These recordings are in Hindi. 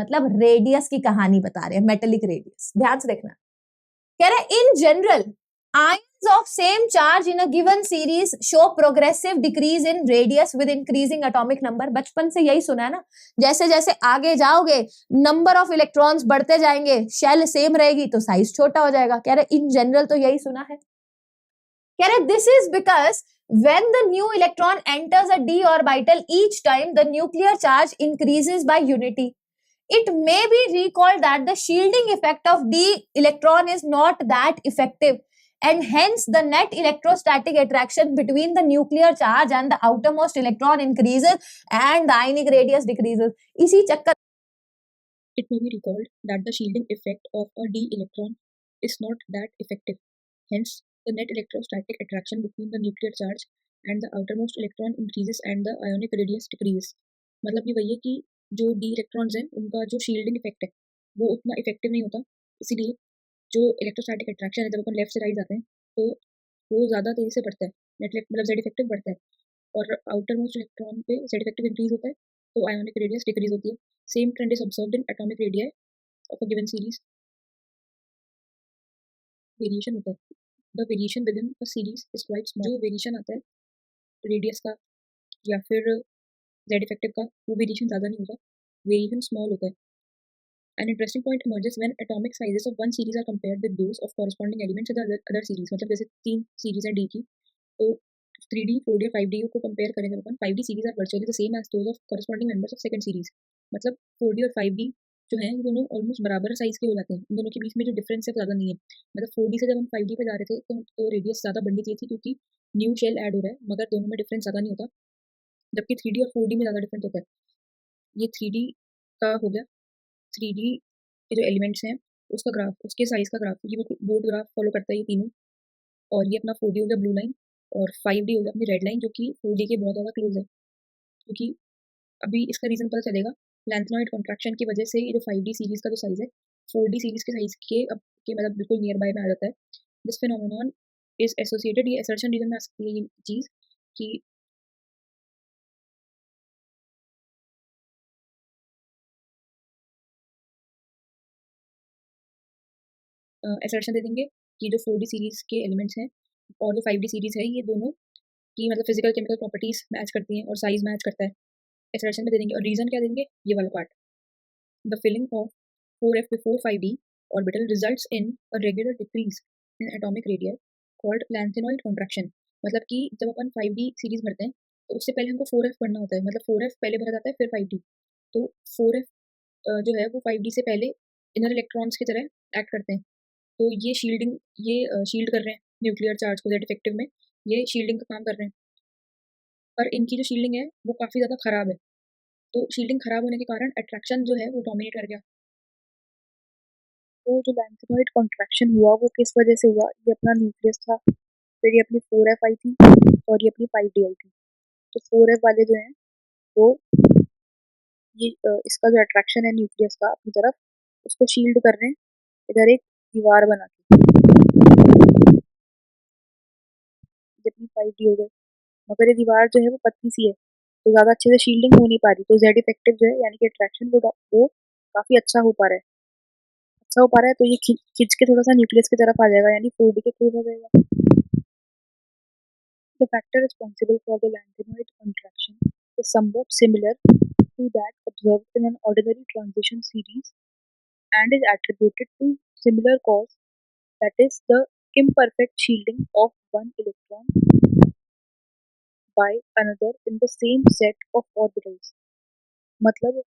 मतलब रेडियस की कहानी बता रहे हैं, मेटेलिक रेडियस। ध्यान से देखना, कह रहे in general ions of same charge in a given series show progressive decrease in radius with increasing atomic number। बचपन से यही सुना है ना, जैसे जैसे आगे जाओगे नंबर ऑफ इलेक्ट्रॉन्स बढ़ते जाएंगे, शेल सेम रहेगी तो साइज छोटा हो जाएगा। कह रहे इन जनरल तो यही सुना है। कह रहे this is because when the new electron enters a d orbital, each time the nuclear charge increases by unity. It may be recalled that the shielding effect of d electron is not that effective, and hence the net electrostatic attraction between the nuclear charge and the outermost electron increases and the ionic radius decreases. इसी चक्कर It may be recalled that the shielding effect of a d electron is not that effective. Hence, the net electrostatic attraction between the nuclear charge and the outermost electron increases and the ionic radius decreases. मतलब ये वही है कि जो d इलेक्ट्रॉन्स हैं उनका जो शील्डिंग इफेक्ट है वो उतना इफेक्टिव नहीं होता, इसीलिए जो इलेक्ट्रोस्टैटिक अट्रैक्शन है जब अपन लेफ्ट से राइट जाते हैं तो वो ज़्यादा तेज़ी से बढ़ता है, नेट मतलब जेड इफेक्टिव बढ़ता है, और आउटर मोस्ट इलेक्ट्रॉन पे जेड इफेक्टिव इंक्रीज होता है तो आयोनिक रेडियस डिक्रीज होती है। Same trend is observed in atomic radii of a given series. Variation होता है, the variation with in a series is quite small. जो वेरिएशन आता है रेडियस का या फिर जेड इफेक्टिव का, वो वेरिएशन ज़्यादा नहीं होता, वेरिएशन स्मॉल होता है। An interesting point emerges when atomic sizes of one series are compared with those of corresponding elements in the other series। मतलब जैसे 3 सीरीज है D की, तो 3D, 4D और 5D को कंपेयर करें जब अपन, 5D series are virtually the same as those of corresponding members of second series। मतलब 4D और 5D जो है ये दोनों ऑलमोस्ट बराबर साइज के हो जाते हैं, इन दोनों के बीच में जो डिफरेंस है ज़्यादा नहीं है। मतलब 4D से जब हम 5D पे जा रहे थे तो रेडियस ज़्यादा बढ़नी चाहिए थी क्योंकि न्यू शेल ऐड हो रहा है, मगर दोनों में डिफरेंस ज़्यादा नहीं होता, जबकि 3D और 4D में ज़्यादा डिफरेंस होता है। ये 3D का हो गया, 3D के जो एलिमेंट्स हैं उसका ग्राफ, उसके साइज का ग्राफ, ये बिल्कुल बोर्ड ग्राफ फॉलो करता है ये तीनों। और ये अपना 4D हो गया ब्लू लाइन, और 5D हो गया अपनी रेड लाइन, जो कि 4D के बहुत ज़्यादा क्लोज है। क्योंकि अभी इसका रीज़न पता चलेगा, लैंथेनॉइड कॉन्ट्रैक्शन की वजह से ये जो 5D सीरीज का जो साइज है 4D सीरीज के साइज के अब के मतलब बिल्कुल नियर बाय में आ जाता है। दिस फिनोमिनॉन इज एसोसिएटेड, ये असर्शन रीजन में आ सकती है ये चीज़ कि असर्शन दे देंगे कि जो 4D सीरीज के एलिमेंट्स हैं और जो 5D सीरीज है ये दोनों की मतलब फिजिकल केमिकल प्रॉपर्टीज मैच करती हैं और साइज मैच करता है, एक्सप्रेशन में दे देंगे। और रीजन क्या देंगे, ये वाला part, the filling of 4f before 5d orbital results in a regular decrease in atomic radii called lanthanoid contraction। मतलब कि जब अपन 5d सीरीज भरते हैं तो उससे पहले हमको 4f भरना होता है, मतलब 4f पहले भरा जाता है फिर 5d। तो 4f जो है वो 5d से पहले इनर इलेक्ट्रॉन्स की तरह एक्ट करते हैं, तो ये शील्डिंग, ये शील्ड कर रहे हैं न्यूक्लियर चार्ज को, जेड इफेक्टिव में ये शील्डिंग का काम कर रहे हैं। पर इनकी जो शील्डिंग है वो काफ़ी ज़्यादा खराब है, तो शील्डिंग खराब होने के कारण अट्रैक्शन जो है वो डोमिनेट कर गया। तो जो लैंथेनॉइड कॉन्ट्रैक्शन हुआ वो किस वजह से हुआ, ये अपना न्यूक्लियस था, फिर ये अपनी 4f आई थी और ये अपनी 5d आई थी। तो 4f वाले जो हैं वो ये इसका जो अट्रैक्शन है न्यूक्लियस का अपनी तरफ, उसको शील्ड कर रहे हैं इधर एक दीवार बना के, ये अपनी 5d हो गई। मगर ये दीवार जो है वो पतली सी है तो ज़्यादा अच्छे से शील्डिंग हो नहीं पा रही, तो जेड इफेक्टिव जो है यानी कि अट्रैक्शन वो काफ़ी अच्छा हो पा रहा है, अच्छा हो पा रहा है, तो ये खिंच के थोड़ा सा न्यूक्लियस की तरफ आ जाएगा, यानी 4D के क्लोज आ जाएगा। The factor responsible for the lanthanoid contraction is somewhat similar to that observed in an ordinary transition series and is attributed to similar cause, that is the imperfect shielding of one electron by another in the same set of orbitals। मतलब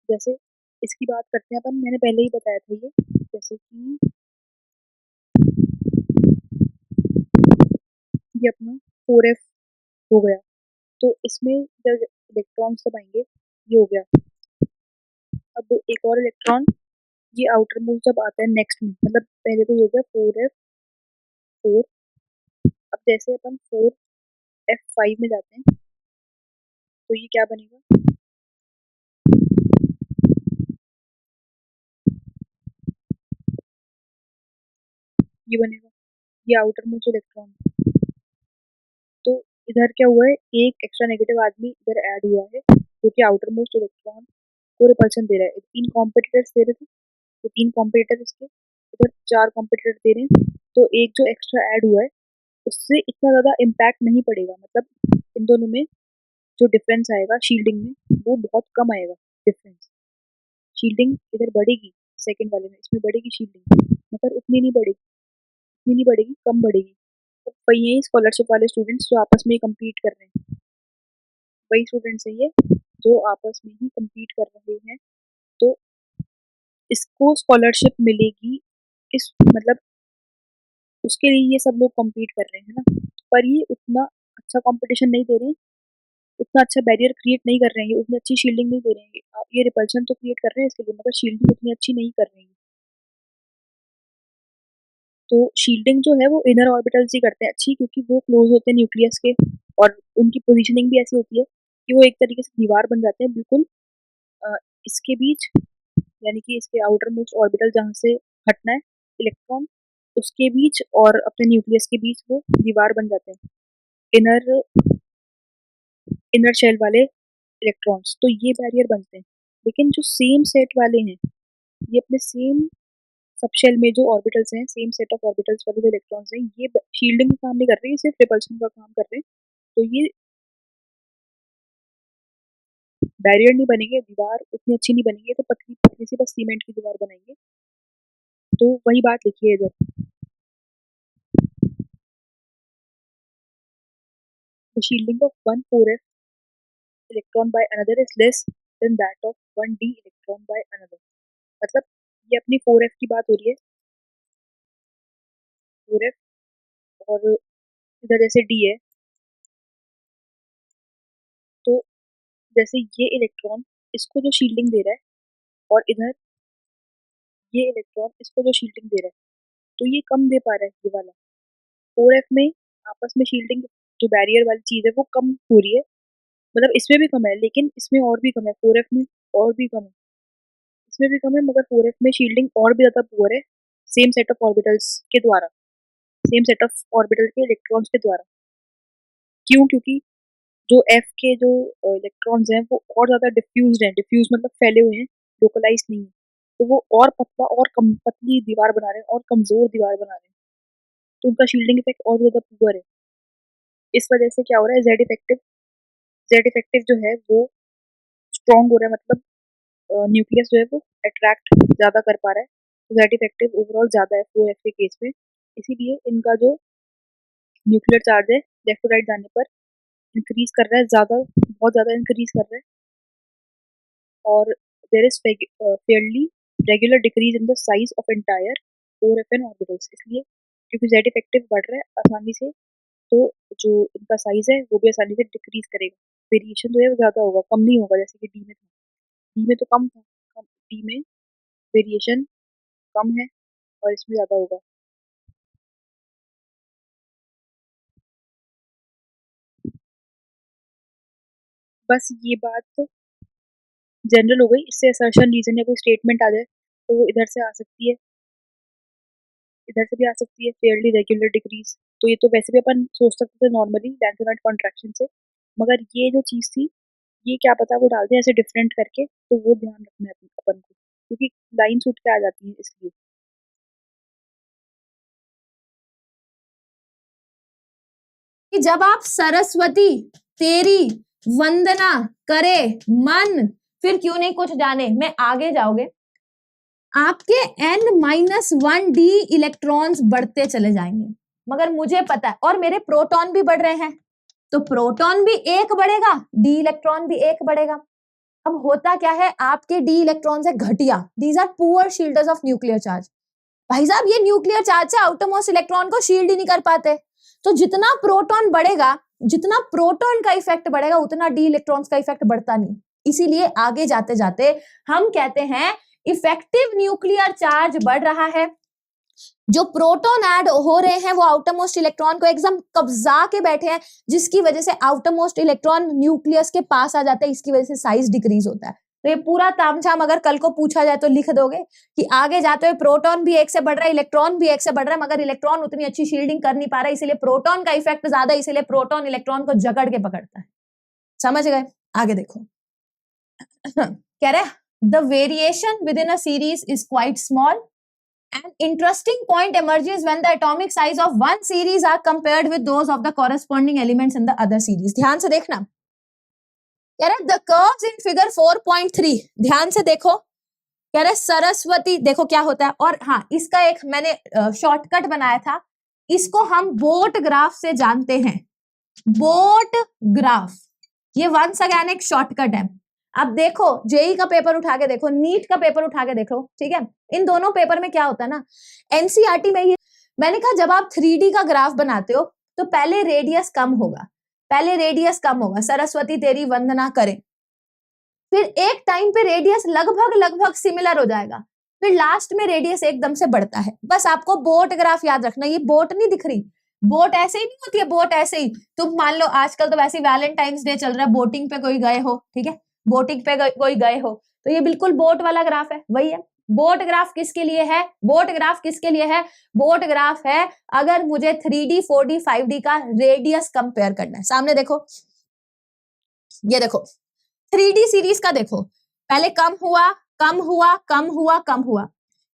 जैसे इसकी बात करते हैं अपन, मैंने पहले ही बताया था ये, जैसे कि ये अपना 4f हो गया, तो इसमें जब इलेक्ट्रॉन्स सब आएंगे ये हो गया, अब एक और इलेक्ट्रॉन ये आउटर मोस्ट जब आता है नेक्स्ट में, मतलब पहले तो ये हो गया 4f4, अब जैसे अपन 4f5 में जाते हैं तो ये क्या बनेगा, ये बनेगा, ये आउटर मोस्ट इलेक्ट्रॉन। तो इधर क्या हुआ है, एक एक्स्ट्रा नेगेटिव आदमी इधर ऐड हुआ है जो कि आउटर मोस्ट इलेक्ट्रॉन को रिपल्शन दे रहा है। 3 कॉम्पिटिटर्स दे रहे थे, तो 3 कॉम्पिटिटर इसके, इधर 4 कॉम्पिटिटर दे रहे हैं, तो एक जो एक्स्ट्रा ऐड हुआ है उससे इतना ज़्यादा इम्पैक्ट नहीं पड़ेगा, मतलब इन दोनों में जो डिफरेंस आएगा शील्डिंग में वो बहुत कम आएगा डिफरेंस। शील्डिंग इधर बढ़ेगी सेकंड वाले में, इसमें बढ़ेगी शील्डिंग, मगर उतनी नहीं बढ़ेगी, कम बढ़ेगी। तो वही है स्कॉलरशिप वाले स्टूडेंट्स जो आपस में ही कम्पीट कर रहे हैं, वही स्टूडेंट्स हैं ये जो आपस में ही कम्पीट कर रहे हैं, तो इसको स्कॉलरशिप मिलेगी, इस मतलब उसके लिए ये सब लोग कम्पीट कर रहे हैं ना, पर ये उतना अच्छा कंपटीशन नहीं दे रहे हैं, उतना अच्छा बैरियर क्रिएट नहीं कर रहे हैं, उतनी अच्छी शील्डिंग नहीं दे रहे हैं। ये रिपल्शन तो क्रिएट कर रहे हैं इसके लिए, मगर शील्डिंग उतनी अच्छी नहीं कर रहे हैं। तो शील्डिंग जो है वो इनर ऑर्बिटल्स ही करते हैं अच्छी, क्योंकि वो क्लोज होते हैं न्यूक्लियस के, और उनकी पोजीशनिंग भी ऐसी होती है कि वो एक तरीके से दीवार बन जाते हैं बिल्कुल इसके बीच, यानी कि इसके आउटर मोस्ट ऑर्बिटल जहाँ से हटना है इलेक्ट्रॉन, उसके बीच और अपने न्यूक्लियस के बीच वो दीवार बन जाते हैं, इनर इनर शेल वाले इलेक्ट्रॉन्स, तो ये बैरियर बनते हैं। लेकिन जो सेम सेट वाले हैं, ये अपने सेम सबशेल में जो ऑर्बिटल्स हैं, सेम सेट ऑफ ऑर्बिटल्स वाले जो इलेक्ट्रॉन्स हैं, ये शील्डिंग का काम नहीं कर रहे हैं, सिर्फ रिपल्शन का काम कर रहे हैं, तो ये बैरियर नहीं बनेंगे, दीवार उतनी अच्छी नहीं बनेगी, तो पतली पतली सी बस सीमेंट की दीवार बनाएंगे। तो वही बात लिखी है इधर, the shielding of 1,4f electron by another is less than that of 1d electron by another. मतलब ये अपनी 4f की बात हो रही है, 4f और इधर जैसे d है, तो जैसे ये इलेक्ट्रॉन इसको जो शील्डिंग दे रहा है, और इधर ये इलेक्ट्रॉन इसको जो शील्डिंग दे रहा है, तो ये कम दे पा रहा है ये वाला। 4f में आपस में शील्डिंग जो बैरियर वाली चीज़ है वो कम हो रही है, मतलब इसमें भी कम है, लेकिन इसमें और भी कम है, 4f में और भी कम है, इसमें भी कम है, मगर 4f में शील्डिंग और भी ज़्यादा पुअर है, सेम सेट ऑफ ऑर्बिटल्स के द्वारा, सेम सेट ऑफ ऑर्बिटल के इलेक्ट्रॉन्स के द्वारा। क्यों? क्योंकि जो f के जो इलेक्ट्रॉन्स हैं वो और ज़्यादा डिफ्यूज्ड हैं, डिफ्यूज मतलब फैले हुए हैं, लोकलाइज नहीं है, तो वो और पतला और कम पतली दीवार बना रहे हैं और कमजोर दीवार बना रहे हैं, तो उनका शील्डिंग इफेक्ट और ज़्यादा पुअर है। इस वजह से क्या हो रहा है, जेड इफेक्टिव जो है वो स्ट्रॉन्ग हो रहा है, मतलब न्यूक्लियस जो है वो अट्रैक्ट ज़्यादा कर पा रहा है, तो जेड इफेक्टिव ओवरऑल ज़्यादा है 4f के केस में, इसीलिए इनका जो न्यूक्लियर चार्ज है लेफ्ट टू राइट जाने पर इंक्रीज कर रहा है, ज़्यादा बहुत ज़्यादा इंक्रीज कर रहा है, और there is fairly regular decrease in the size of entire 4fn orbitals, इसलिए क्योंकि जेड इफेक्टिव बढ़ रहा है आसानी से, तो जो इनका साइज है वो भी आसानी से डिक्रीज करेगा, वेरिएशन जो है वो ज़्यादा होगा, कम नहीं होगा जैसे कि डी में था, डी में तो कम था, डी में वेरिएशन कम है और इसमें ज़्यादा होगा। बस ये बात जनरल हो गई, इससे असर्शन रीजन या कोई स्टेटमेंट आ जाए तो वो इधर से आ सकती है, इधर से भी आ सकती है, फेयरली रेगुलर डिक्रीज, तो ये तो वैसे भी अपन सोच सकते थे नॉर्मली लैंथोनाइट कॉन्ट्रैक्शन से, मगर ये जो चीज़ थी ये क्या पता वो डाल दें ऐसे डिफरेंट करके, तो वो ध्यान रखना है अपन को, क्योंकि लाइन छूट के आ जाती है इसलिए। कि जब आप सरस्वती तेरी वंदना करे मन, फिर क्यों नहीं कुछ जाने में आगे जाओगे, आपके n-1d इलेक्ट्रॉन्स बढ़ते चले जाएंगे, मगर मुझे पता है, और मेरे प्रोटॉन भी बढ़ रहे हैं, तो प्रोटॉन भी एक बढ़ेगा, डी इलेक्ट्रॉन भी एक बढ़ेगा। अब होता क्या है, आपके डी इलेक्ट्रॉन्स है घटिया, these are poor shielders of nuclear charge. भाई साहब ये न्यूक्लियर चार्ज से आउटरमोस्ट इलेक्ट्रॉन को शील्ड ही नहीं कर पाते, तो जितना प्रोटॉन बढ़ेगा, जितना प्रोटॉन का इफेक्ट बढ़ेगा, उतना डी इलेक्ट्रॉन्स का इफेक्ट बढ़ता नहीं, इसीलिए आगे जाते जाते हम कहते हैं इफेक्टिव न्यूक्लियर चार्ज बढ़ रहा है, जो प्रोटॉन ऐड हो रहे हैं वो आउटरमोस्ट इलेक्ट्रॉन को एकदम कब्जा के बैठे हैं, जिसकी वजह से आउटरमोस्ट इलेक्ट्रॉन न्यूक्लियस के पास आ जाता है, इसकी वजह से साइज डिक्रीज होता है। तो ये पूरा तामझाम अगर कल को पूछा जाए तो लिख दोगे कि आगे जाते हुए प्रोटॉन भी एक से बढ़ रहा है, इलेक्ट्रॉन भी एक से बढ़ रहा है, मगर इलेक्ट्रॉन उतनी अच्छी शील्डिंग कर नहीं पा रहा है, इसीलिए प्रोटॉन का इफेक्ट ज्यादा, इसीलिए प्रोटॉन इलेक्ट्रॉन को जकड़ के पकड़ता है। समझ गए? आगे देखो कह रहे the variation within a series is quite small. An interesting point emerges when the atomic size of one series are compared with those of the corresponding elements in the other series. ध्यान से देखना, कह रहा है the curves in figure 4.3, ध्यान से देखो, कह रहे सरस्वती, देखो क्या होता है। और हाँ, इसका एक मैंने शॉर्टकट बनाया था, इसको हम बोट ग्राफ से जानते हैं। बोट ग्राफ, ये वंस अगेन एक शॉर्टकट है। अब देखो जेई का पेपर उठा के देखो, नीट का पेपर उठा के देखो, ठीक है, इन दोनों पेपर में क्या होता है ना, एनसीईआरटी में ये मैंने कहा जब आप 3D का ग्राफ बनाते हो तो पहले रेडियस कम होगा, पहले रेडियस कम होगा, सरस्वती तेरी वंदना करें, फिर एक टाइम पे रेडियस लगभग सिमिलर हो जाएगा, फिर लास्ट में रेडियस एकदम से बढ़ता है। बस आपको बोट ग्राफ याद रखना, ये बोट नहीं दिख रही, बोट ऐसे ही नहीं होती है, बोट ऐसे ही, तुम मान लो आजकल तो वैसे वैलेंटाइंस डे चल रहा है, बोटिंग पे कोई गए हो, ठीक है, बोटिंग पे कोई गए हो, तो ये बिल्कुल बोट वाला ग्राफ है, वही है। बोट ग्राफ किसके लिए है, बोट ग्राफ किसके लिए है, बोट ग्राफ है अगर मुझे 3D 4D 5D का रेडियस कंपेयर करना है। सामने देखो, ये देखो 3D सीरीज का देखो, पहले कम हुआ कम हुआ कम हुआ कम हुआ,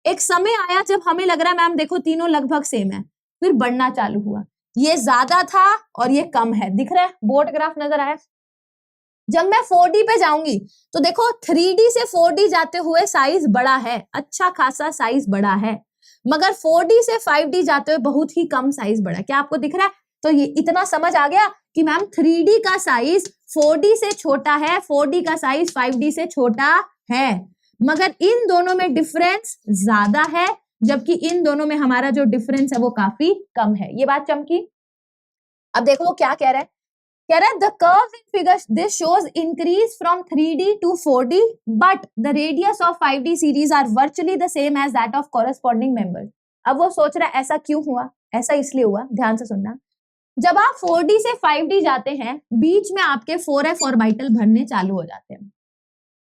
एक समय आया जब हमें लग रहा है मैम देखो तीनों लगभग सेम है, फिर बढ़ना चालू हुआ, ये ज्यादा था और ये कम है, दिख रहा है, बोट ग्राफ नजर आया। जब मैं 4D पे जाऊंगी तो देखो 3D से 4D जाते हुए साइज बड़ा है, अच्छा खासा साइज बड़ा है, मगर 4D से 5D जाते हुए बहुत ही कम साइज बड़ा है। क्या आपको दिख रहा है? तो ये इतना समझ आ गया कि मैम 3D का साइज 4D से छोटा है, 4D का साइज 5D से छोटा है, मगर इन दोनों में डिफरेंस ज्यादा है, जबकि इन दोनों में हमारा जो डिफरेंस है वो काफी कम है। ये बात चमकी। अब देखो वो क्या कह रहा है, कह रहा है the curves in figure this shows increase from 3D to 4D but the radius of 5D series are virtually the same as that of corresponding members। अब वो सोच रहा है ऐसा क्यों हुआ, ऐसा इसलिए हुआ, ध्यान से सुनना, जब आप 4D से 5D जाते हैं बीच में आपके 4f ऑर्बिटल भरने चालू हो जाते हैं।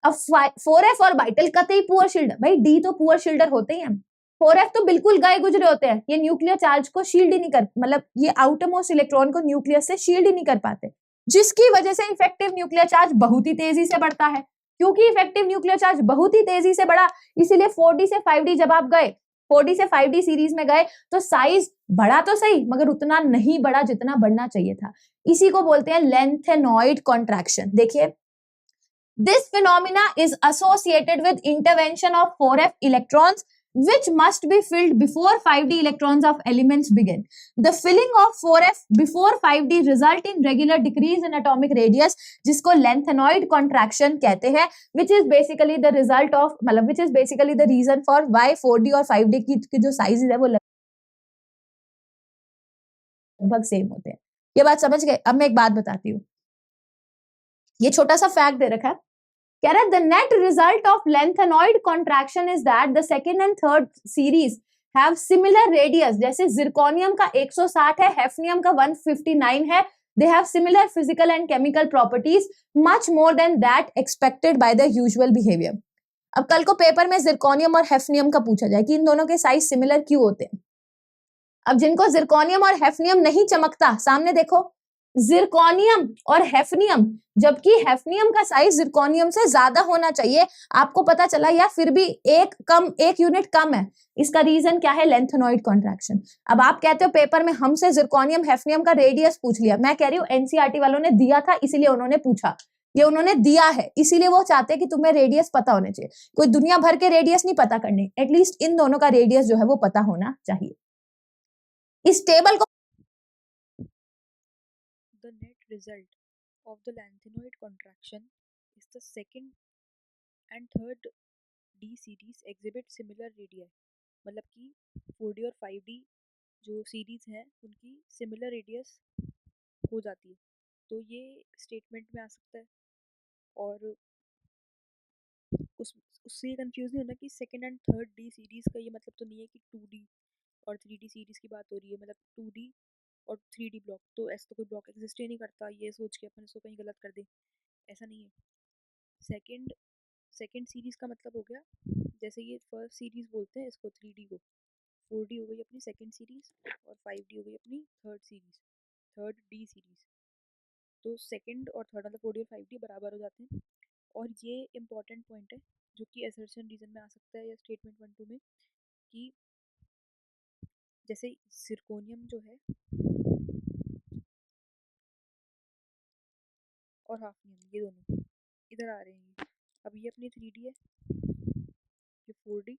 अब 4f ऑर्बिटल कतई पुअर शील्डर, भाई डी तो पुअर शील्डर होते ही हैं, 4f तो बिल्कुल गए गुजरे होते हैं, ये न्यूक्लियर चार्ज को शील्ड ही नहीं कर, मतलब ये आउटरमोस्ट इलेक्ट्रॉन को न्यूक्लियस से शील्ड ही नहीं कर पाते, जिसकी वजह से इफेक्टिव न्यूक्लियर चार्ज बहुत ही तेजी से बढ़ता है। क्योंकि इफेक्टिव न्यूक्लियर चार्ज बहुत ही तेजी से बढ़ा, इसीलिए 4D से 5D जब आप गए, 4D से 5D सीरीज में गए तो साइज बढ़ा तो सही मगर उतना नहीं बढ़ा जितना बढ़ना चाहिए था। इसी को बोलते हैं लेंथेनॉइड कॉन्ट्रैक्शन। देखिए, this phenomena is associated with intervention of 4f electrons which must be filled before 5D electrons of elements begin. The filling of 4f before 5D result in regular decrease in atomic radius, जिसको lengthenoid contraction कहते हैं, which is basically the result of, मतलब which is basically the reason for why 4D और 5D की जो sizes है वो लगभग सेम होते हैं। ये बात समझ गए? अब मैं एक बात बताती हूँ, ये छोटा सा फैक्ट दे रखा है, कह रहा है the net result of lengthenoid contraction is that the second and third series have similar radius, जैसे zirconium का 160 है, hafnium का 159 है, they have similar physical and chemical properties much more than that expected by the usual behavior। अब कल को पेपर में zirconium और hafnium का पूछा जाए कि इन दोनों के साइज सिमिलर क्यों होते हैं। अब जिनको zirconium और hafnium नहीं चमकता, सामने देखो जिरकोनियम और हेफनियम, जबकि हेफनियम का साइज जिरकोनियम से ज्यादा होना चाहिए, आपको पता चला या फिर भी एक यूनिट कम है, इसका रीजन क्या है? Lanthanoid contraction. अब आप कहते हो पेपर में हमसे जिरकोनियम हेफनियम का रेडियस पूछ लिया, मैं कह रही हूँ एनसीईआरटी वालों ने दिया था इसीलिए उन्होंने पूछा, ये उन्होंने दिया है इसीलिए वो चाहते हैं कि तुम्हें रेडियस पता होने चाहिए, कोई दुनिया भर के रेडियस नहीं पता करने, एटलीस्ट इन दोनों का रेडियस जो है वो पता होना चाहिए। इस टेबल को The net result of the lanthanoid contraction is the second and third D series exhibit similar radii, मतलब कि 4D और 5D जो सीरीज हैं उनकी सिमिलर रेडियस हो जाती है, तो ये स्टेटमेंट में आ सकता है। और उससे कंफ्यूज नहीं होना कि second and third D series का ये मतलब तो नहीं है कि 2D और 3D सीरीज की बात हो रही है, मतलब 2D और 3D ब्लॉक, तो ऐसा तो कोई ब्लॉक एग्जिस्ट ही नहीं करता, ये सोच के अपन इसको कहीं गलत कर दें, ऐसा नहीं है। सेकेंड सीरीज का मतलब हो गया, जैसे ये फर्स्ट सीरीज बोलते हैं इसको 3D को, 4D हो गई अपनी सेकेंड सीरीज और 5D हो गई अपनी third series, third D series. तो सेकेंड और थर्ड मतलब 4D और 5D बराबर हो जाते हैं। और ये इम्पॉर्टेंट पॉइंट है जो कि असर्शन रीजन में आ सकता है या स्टेटमेंट 1-2 में, कि जैसे जिरकोनियम जो है और हाफनियम, ये दोनों इधर आ रहे हैं। अब ये अपनी 3D है, ये 4D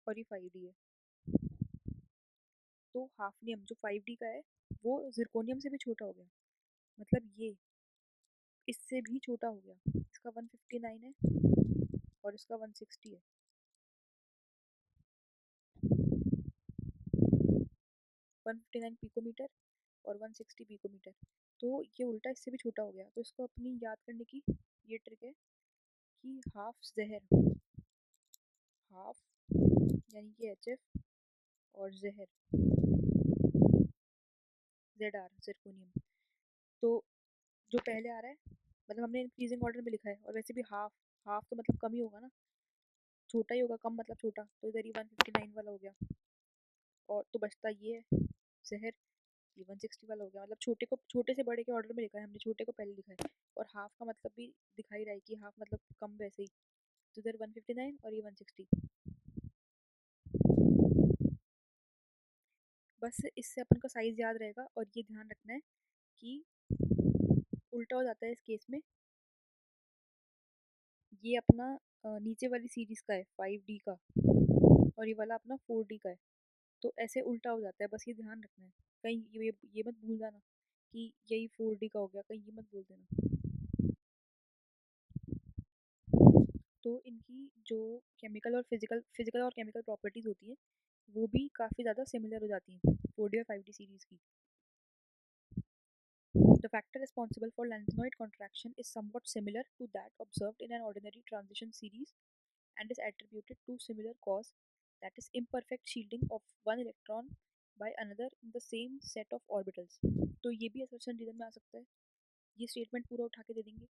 और ये 5D है। तो हाफनियम जो 5D का है वो जिरकोनियम से भी छोटा हो गया, मतलब ये इससे भी छोटा हो गया। इसका 159 है और इसका 160 है। 159 पिकोमीटर और 160 पिकोमीटर, तो ये उल्टा इससे भी छोटा हो गया। तो इसको अपनी याद करने की ये ट्रिक है कि हाफ जहर, हाफ यानी कि HF और जहर ZR जिरकोनियम। तो जो पहले आ रहा है, मतलब हमने इंक्रीजिंग ऑर्डर में लिखा है, और वैसे भी हाफ हाफ तो मतलब कम ही होगा ना, छोटा ही होगा, कम मतलब छोटा, तो इधर ही 159 वाला हो गया। और तो बचता ये है जहर, ये 160 वाला हो गया। मतलब छोटे को छोटे से बड़े के ऑर्डर में लिखा है हमने, छोटे को पहले लिखा है। और हाफ का मतलब भी दिखाई रहा है कि हाफ मतलब कम वैसे ही, तो इधर 159 और ये 160। बस इससे अपन का साइज याद रहेगा, और ये ध्यान रखना है कि उल्टा हो जाता है इस केस में। ये अपना नीचे वाली सीरीज का है 5D का, और ये वाला अपना 4D का है, तो ऐसे उल्टा हो जाता है। बस ये ध्यान रखना है, कहीं ये मत भूल जाना कि यही 4D का हो गया, कहीं ये मत बोल देना। तो इनकी जो केमिकल और फिजिकल और केमिकल प्रॉपर्टीज होती है वो भी काफ़ी ज़्यादा सिमिलर हो जाती हैं 4D और 5D सीरीज की। The factor responsible for lanthanoid contraction is somewhat similar to that observed in an ordinary transition series and is attributed to similar cause, that is imperfect shielding of one electron by another in the same set of orbitals। तो ये भी assertion रीजन में आ सकता है। ये स्टेटमेंट पूरा उठा के दे देंगे,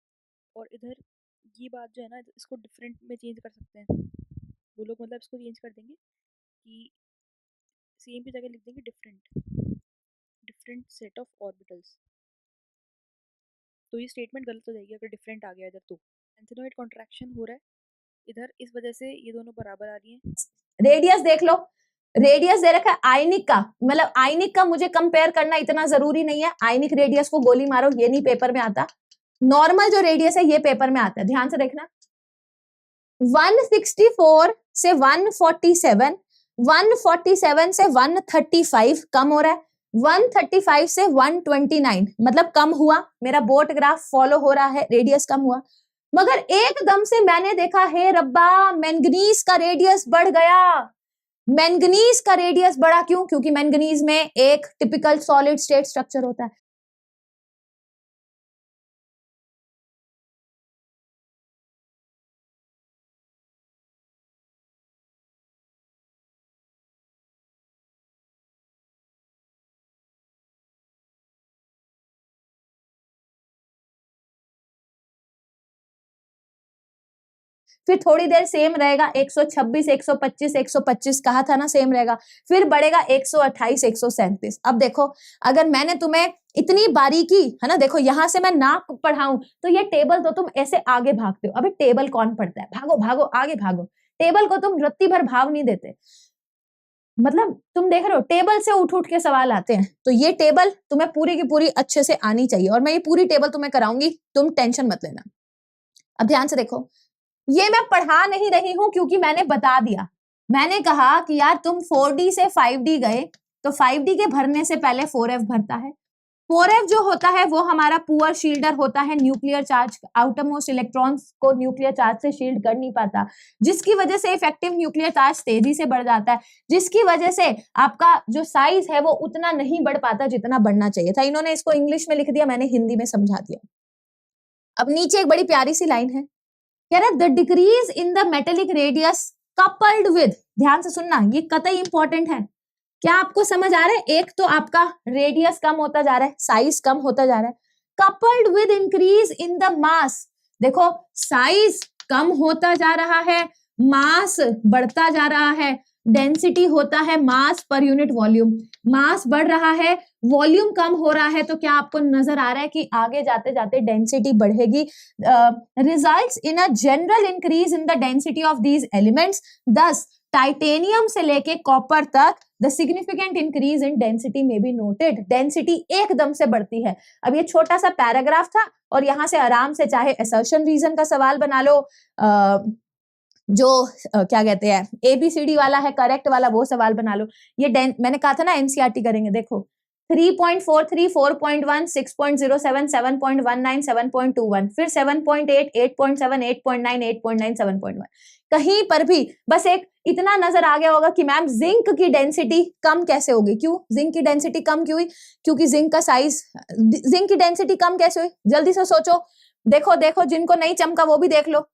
और इधर ये बात जो है ना, इसको डिफरेंट में चेंज कर सकते हैं वो लोग, मतलब इसको चेंज कर देंगे कि सेम की जगह लिख देंगे डिफरेंट सेट ऑफ ऑर्बिटल्स। तो ये स्टेटमेंट गलत हो जाएगी अगर डिफरेंट आ गया इधर। तो लैंथेनॉइड कॉन्ट्रैक्शन हो रहा है इधर, इस वजह से ये दोनों बराबर आ रही हैं। रेडियस देख लो, रेडियस दे रखा है आयनिक का, मतलब आयनिक का मुझे कंपेयर करना इतना जरूरी नहीं है। आयनिक रेडियस को गोली मारो, ये नहीं पेपर में आता। नॉर्मल जो रेडियस है ये पेपर में आता है, ध्यान से देखना। 164 से 147, 147 से 135 कम हो रहा है, 135 से 129 मतलब कम हुआ। मेरा बोट ग्राफ फॉलो हो रहा है, रेडियस कम हुआ। मगर एकदम से मैंने देखा, हे रब्बा, मैंगनीज का रेडियस बढ़ गया। मैंगनीज का रेडियस बढ़ा क्यों? क्योंकि मैंगनीज में एक टिपिकल सॉलिड स्टेट स्ट्रक्चर होता है। फिर थोड़ी देर सेम रहेगा, 126, 125, 125 कहा था ना सेम रहेगा, फिर बढ़ेगा 128, 137। अब देखो, अगर मैंने तुम्हें इतनी बारीकी, है ना, देखो यहां से मैं नाक पढ़ाऊं तो ये टेबल तो तुम ऐसे आगे भागते हो। अभी टेबल कौन पढ़ता है? भागो भागो आगे भागो। टेबल को तुम रत्ती भर भाव नहीं देते। मतलब तुम देख रहे हो टेबल से उठ उठ के सवाल आते हैं, तो ये टेबल तुम्हें पूरी की पूरी अच्छे से आनी चाहिए, और मैं ये पूरी टेबल तुम्हें कराऊंगी, तुम टेंशन मत लेना। अब ध्यान से देखो, ये मैं पढ़ा नहीं रही हूं क्योंकि मैंने बता दिया। मैंने कहा कि यार तुम 4D से 5D गए, तो 5D के भरने से पहले 4F भरता है। 4F जो होता है वो हमारा पुअर शील्डर होता है, न्यूक्लियर चार्ज, आउटरमोस्ट इलेक्ट्रॉन्स को न्यूक्लियर चार्ज से शील्ड कर नहीं पाता, जिसकी वजह से इफेक्टिव न्यूक्लियर चार्ज तेजी से बढ़ जाता है, जिसकी वजह से आपका जो साइज है वो उतना नहीं बढ़ पाता जितना बढ़ना चाहिए था। इन्होंने इसको इंग्लिश में लिख दिया, मैंने हिंदी में समझा दिया। अब नीचे एक बड़ी प्यारी सी लाइन है, कह रहा है the decrease in the metallic radius coupled with, ध्यान से सुनना, ये कतई इंपॉर्टेंट है। क्या आपको समझ आ रहा है? एक तो आपका रेडियस कम होता जा रहा है, साइज कम होता जा रहा है, coupled with increase in the mass. देखो साइज कम होता जा रहा है, मास बढ़ता जा रहा है। डेंसिटी होता है मास पर यूनिट वॉल्यूम, मास बढ़ रहा है, वॉल्यूम कम हो रहा है तो क्या आपको नजर आ रहा है कि आगे जाते जाते डेंसिटी बढ़ेगी, results in a general increase in the density of these elements. दस टाइटेनियम से लेके कॉपर तक the significant increase in density में बी नोटेड। डेंसिटी एकदम से बढ़ती है। अब ये छोटा सा पैराग्राफ था और यहां से आराम से चाहे असर्शन रीजन का सवाल बना लो, क्या कहते हैं ABCD वाला है करेक्ट वाला, वो सवाल बना लो। ये मैंने कहा था ना NCERT करेंगे। देखो 3.43, 4.1, 6.07, 7.19, 7.21, फिर 7.8, 8.7, 8.9, 8.9, 7.1। कहीं पर भी बस एक इतना नजर आ गया होगा कि मैम जिंक की डेंसिटी कम कैसे होगी। क्यों जिंक की डेंसिटी कम क्यों हुई? क्योंकि जिंक का साइज, जिंक की डेंसिटी कम कैसे हुई? जल्दी से सोचो। देखो देखो, जिनको नहीं चमका वो भी देख लो,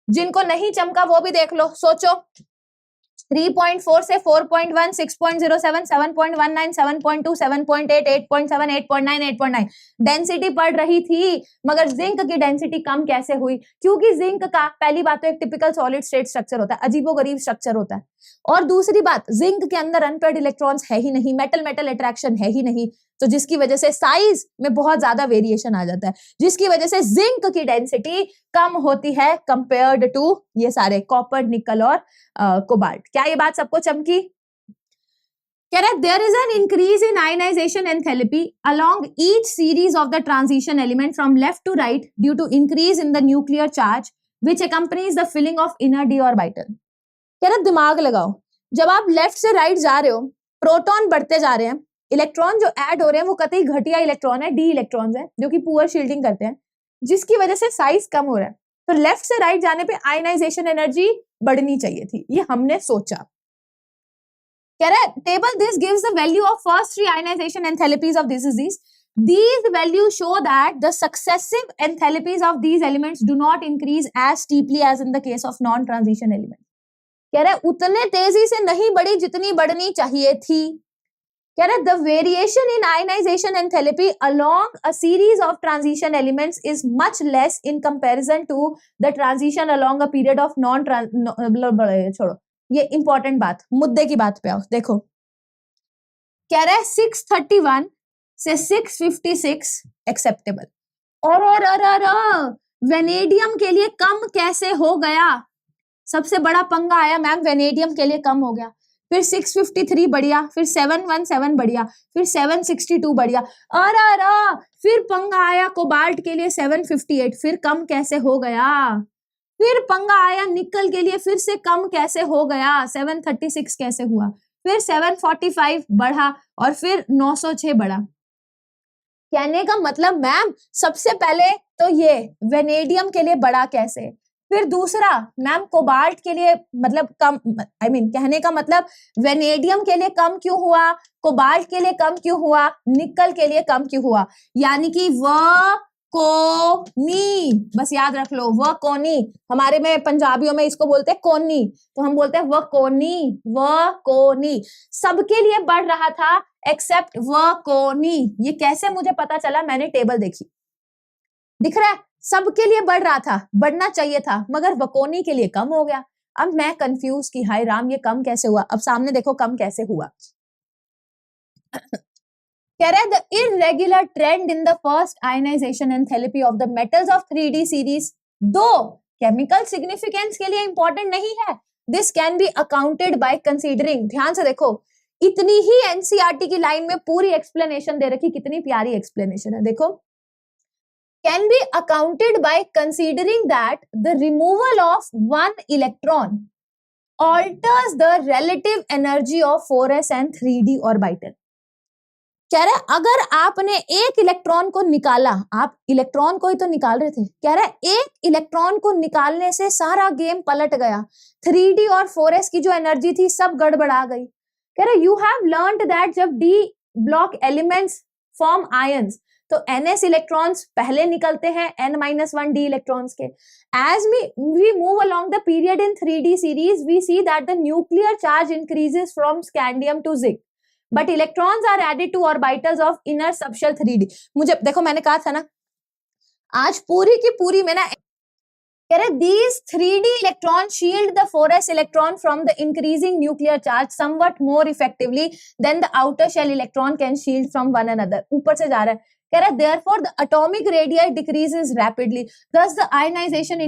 जिनको नहीं चमका वो भी देख लो, सोचो। 3.4 से 4.1, 6.07, 7.19, 7.2, 7.8, 8.7, 8.9, 8.9 डेंसिटी बढ़ रही थी, मगर जिंक की डेंसिटी कम कैसे हुई? क्योंकि जिंक का पहली बात तो एक टिपिकल सॉलिड स्टेट स्ट्रक्चर होता है, अजीबोगरीब स्ट्रक्चर होता है, और दूसरी बात जिंक के अंदर अनपेयर्ड इलेक्ट्रॉन्स है ही नहीं, मेटल मेटल अट्रैक्शन है ही नहीं, तो जिसकी वजह से साइज में बहुत ज्यादा वेरिएशन आ जाता है, जिसकी वजह से जिंक की डेंसिटी कम होती है कंपेयर्ड टू ये सारे कॉपर, निकल और कोबाल्ट। क्या ये बात सबको चमकी? कह रहा है there is an increase in ionisation enthalpy along each series of the transition element from left to right due to increase in the nuclear charge which accompanies the filling of inner d orbital. कह रहा दिमाग लगाओ, जब आप लेफ्ट से राइट जा रहे हो, प्रोटॉन बढ़ते जा रहे हैं, इलेक्ट्रॉन जो ऐड हो रहे हैं वो कतई घटिया इलेक्ट्रॉन है, डी इलेक्ट्रॉन्स है जो कि पुअर शील्डिंग करते हैं, जिसकी वजह से साइज कम हो रहा है। तो लेफ्ट से राइट जाने पे आयनाइजेशन एनर्जी बढ़नी चाहिए थी, ये हमने सोचा। कह रहा है table this gives the value of first 3 ionisation enthalpies of this is these values show that the successive enthalpies of these elements do not increase as steeply as in the case of non transition elements। कह रहा है उतने तेजी से नहीं बढ़ी जितनी बढ़नी चाहिए थी। कह रहा है the variation in ionization enthalpy along a series of transition elements is much less in comparison to the transition along a period of छोड़ो, ये इंपॉर्टेंट बात, मुद्दे की बात पे आओ। देखो कह रहा है 631 से 656 एक्सेप्टेबल, और वेनेडियम के लिए कम कैसे हो गया? सबसे बड़ा पंगा आया मैम, वेनेडियम के लिए कम हो गया, फिर 653 बढ़िया, फिर 717 बढ़िया, फिर 762 बढ़िया, फिर पंगा आया कोबाल्ट के लिए 758, फिर कम कैसे हो गया? फिर पंगा आया निकल के लिए, फिर से कम कैसे हो गया? 736 कैसे हुआ? फिर 745 बढ़ा और फिर 906 बढ़ा। कहने का मतलब मैम सबसे पहले तो ये वेनेडियम के लिए बढ़ा कैसे, फिर दूसरा मैम कोबाल्ट के लिए मतलब कम, कहने का मतलब वेनेडियम के लिए कम क्यों हुआ, कोबाल्ट के लिए कम क्यों हुआ, निकल के लिए कम क्यों हुआ? यानी कि कोनी, बस याद रख लो कोनी, हमारे में पंजाबियों में इसको बोलते हैं कोनी, तो हम बोलते हैं कोनी, सबके लिए बढ़ रहा था एक्सेप्ट कोनी। ये कैसे मुझे पता चला? मैंने टेबल देखी, दिख रहा है सबके लिए बढ़ रहा था, बढ़ना चाहिए था, मगर वकोनी के लिए कम हो गया। अब मैं कंफ्यूज की हाय राम ये कम कैसे हुआ? अब सामने देखो कम कैसे हुआ। कह रहा है the irregular trend in the first ionisation enthalpy of the metals of 3D series दो केमिकल सिग्निफिकेंस के लिए इंपॉर्टेंट नहीं है, this can be accounted by considering. ध्यान से देखो, इतनी ही एनसीईआरटी की लाइन में पूरी एक्सप्लेनेशन दे रखी, कितनी प्यारी एक्सप्लेनेशन है। देखो can be accounted by considering that the removal of one electron alters the relative energy of 4s and 3d orbital। कह रहा है अगर आपने एक इलेक्ट्रॉन को निकाला, आप इलेक्ट्रॉन को ही तो निकाल रहे थे, कह रहा है एक इलेक्ट्रॉन को निकालने से सारा गेम पलट गया, 3d और 4s की जो एनर्जी थी सब गड़बड़ा गई। कह रहा है यू हैव लर्न्ड दैट जब d block elements form ions तो ns इलेक्ट्रॉन्स पहले निकलते हैं n-1 d इलेक्ट्रॉन्स के। As we move along the period in 3D series, we see that the nuclear charge increases from scandium to zinc, but electrons are added to orbitals of inner subshell 3D। मुझे देखो मैंने कहा था ना आज पूरी की पूरी में ना कह रहे these 3D electrons shield the 4s electron from the increasing nuclear charge somewhat more effectively than the outer shell electron can shield from one another. ऊपर से जा रहा है, कह रहा है therefore the atomic radii decreases rapidly, thus the ionization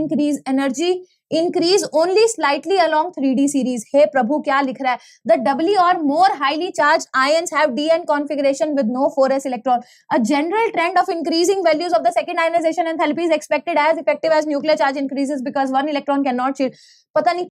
energy increase only slightly along 3D series. हे प्रभु क्या लिख रहा है? The doubly or more highly charged ions have d-n configuration with no 4s electron. A general trend of increasing values of the second ionization enthalpy is expected as effective as nuclear charge increases because one electron cannot shield. पता नहीं